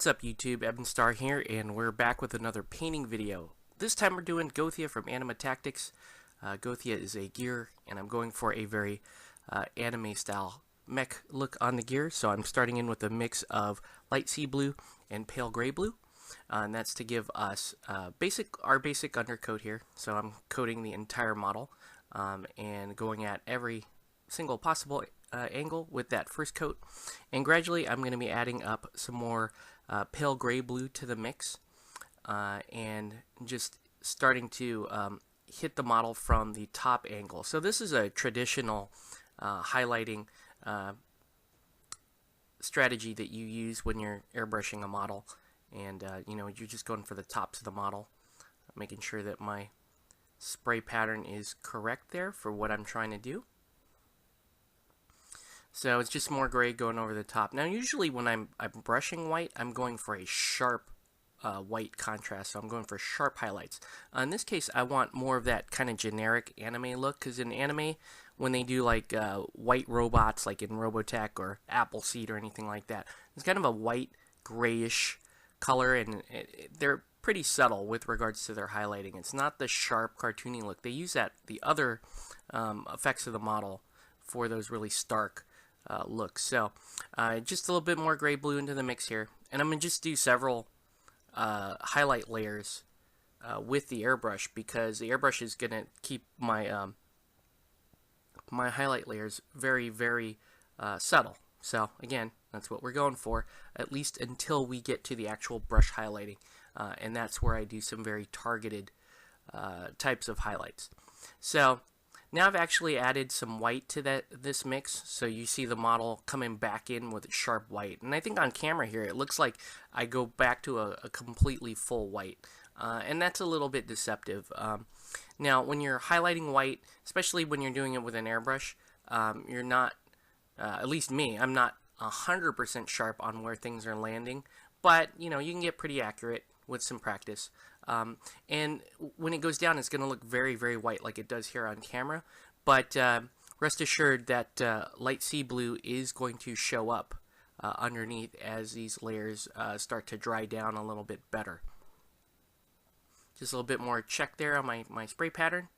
What's up YouTube, Ebonstar here, and we're back with another painting video. This time we're doing Goethia from Anima Tactics. Goethia is a gear, and I'm going for a very anime style mech look on the gear. So I'm starting in with a mix of light sea blue and pale gray blue. And that's to give us our basic undercoat here. So I'm coating the entire model and going at every single possible angle with that first coat, and gradually I'm going to be adding up some more pale gray blue to the mix and just starting to hit the model from the top angle. So this is a traditional highlighting strategy that you use when you're airbrushing a model, and you're just going for the tops of the model, making sure that my spray pattern is correct there for what I'm trying to do. So it's just more gray going over the top. Now usually when I'm brushing white, I'm going for a sharp white contrast, so I'm going for sharp highlights. In this case, I want more of that kind of generic anime look, because in anime, when they do like white robots, like in Robotech or Appleseed or anything like that, it's kind of a white, grayish color, and they're pretty subtle with regards to their highlighting. It's not the sharp, cartoony look. They use the other effects of the model for those really stark looks. So just a little bit more gray blue into the mix here, and I'm going to just do several highlight layers with the airbrush, because the airbrush is going to keep my my highlight layers very, very subtle. So again, that's what we're going for, at least until we get to the actual brush highlighting, and that's where I do some very targeted types of highlights. So now I've actually added some white to this mix, so you see the model coming back in with a sharp white. And I think on camera here it looks like I go back to a completely full white, and that's a little bit deceptive. Now when you're highlighting white, especially when you're doing it with an airbrush, you're not, at least me, I'm not 100% sharp on where things are landing, but you can get pretty accurate with some practice. And when it goes down, it's going to look very, very white like it does here on camera. But rest assured that light sea blue is going to show up underneath as these layers start to dry down a little bit better. Just a little bit more check there on my spray pattern.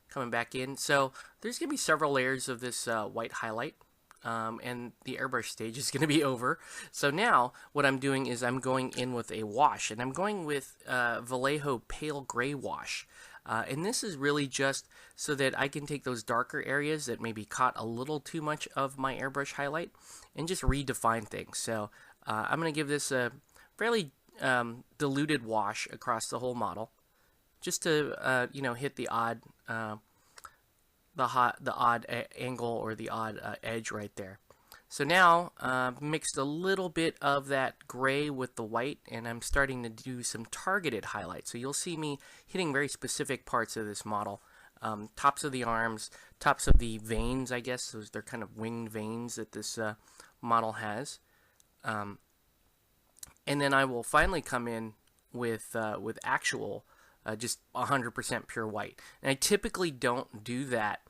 Coming back in. So there's going to be several layers of this white highlight. And the airbrush stage is going to be over. So now what I'm doing is I'm going in with a wash, and I'm going with Vallejo Pale Gray Wash. And this is really just so that I can take those darker areas that maybe caught a little too much of my airbrush highlight and just redefine things. So I'm going to give this a fairly diluted wash across the whole model, just to hit the odd angle or the odd edge right there. So now mixed a little bit of that gray with the white, and I'm starting to do some targeted highlights. So you'll see me hitting very specific parts of this model. Tops of the arms, tops of the veins, I guess. They're kind of winged veins that this model has. And then I will finally come in with actual just 100% pure white. And I typically don't do that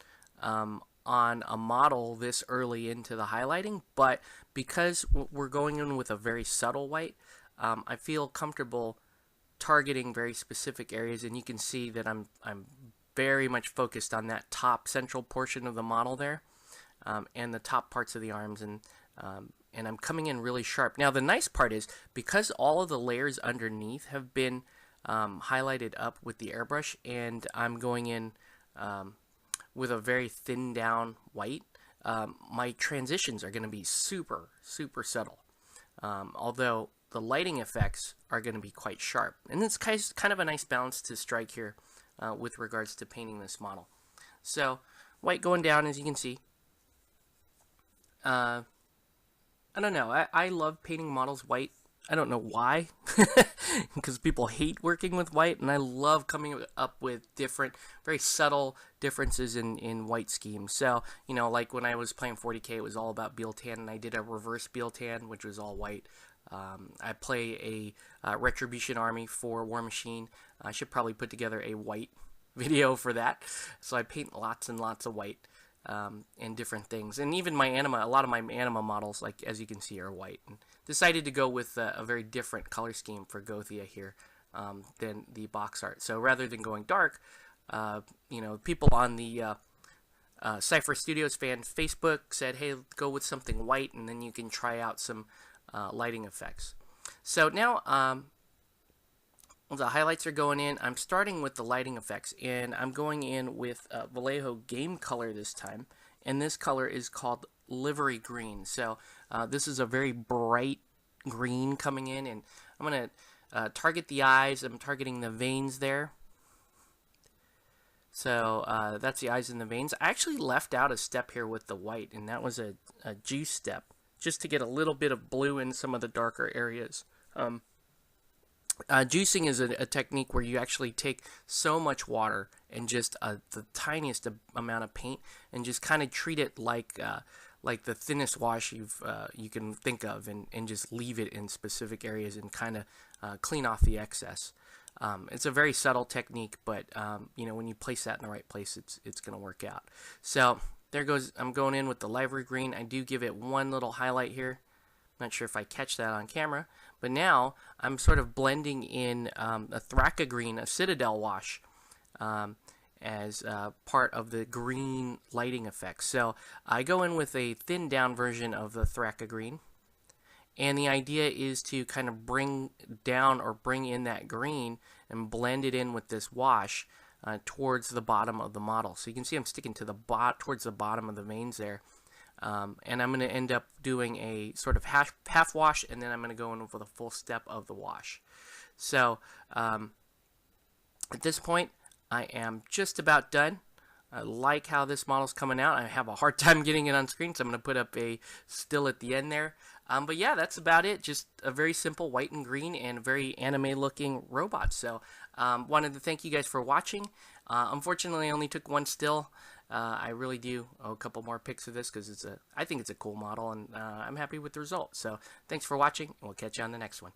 on a model this early into the highlighting, but because we're going in with a very subtle white, I feel comfortable targeting very specific areas, and you can see that I'm very much focused on that top central portion of the model there, and the top parts of the arms, and I'm coming in really sharp. Now the nice part is, because all of the layers underneath have been highlighted up with the airbrush, and I'm going in with a very thin down white, my transitions are going to be super, super subtle, although the lighting effects are going to be quite sharp. And it's kind of a nice balance to strike here with regards to painting this model. So white going down, as you can see. I don't know, I love painting models white. I don't know why, because people hate working with white, and I love coming up with different, very subtle differences in white schemes. So, like when I was playing 40K, it was all about Beal-Tan, and I did a reverse Beal-Tan, which was all white. I play a Retribution Army for War Machine. I should probably put together a white video for that. So I paint lots and lots of white. and different things. And even my Anima, a lot of my Anima models, like as you can see, are white. And decided to go with a very different color scheme for Goethia here than the box art. So rather than going dark, people on the Cypher Studios fan Facebook said, hey, go with something white, and then you can try out some lighting effects. So now the highlights are going in. I'm starting with the lighting effects, and I'm going in with Vallejo Game Color this time, and this color is called Livery Green. So this is a very bright green coming in, and I'm going to target the eyes. I'm targeting the veins there. So that's the eyes and the veins. I actually left out a step here with the white, and that was a juice step, just to get a little bit of blue in some of the darker areas. Juicing is a technique where you actually take so much water and just the tiniest amount of paint, and just kind of treat it like the thinnest wash you can think of, and just leave it in specific areas and kind of clean off the excess. It's a very subtle technique, but when you place that in the right place, it's going to work out. So there goes. I'm going in with the livery green. I do give it one little highlight here. Not sure if I catch that on camera, but now I'm sort of blending in a Thraka green, a Citadel wash, as part of the green lighting effect. So I go in with a thinned down version of the Thraka green, and the idea is to kind of bring down or bring in that green and blend it in with this wash towards the bottom of the model. So you can see I'm sticking to towards the bottom of the veins there. And I'm going to end up doing a sort of half wash, and then I'm going to go in with a full step of the wash. So at this point, I am just about done. I like how this model's coming out. I have a hard time getting it on screen, so I'm going to put up a still at the end there. But yeah, that's about it. Just a very simple white and green and very anime-looking robot. So wanted to thank you guys for watching. Unfortunately, I only took one still. I really do owe a couple more pics of this because I think it's a cool model, and I'm happy with the result. So thanks for watching, and we'll catch you on the next one.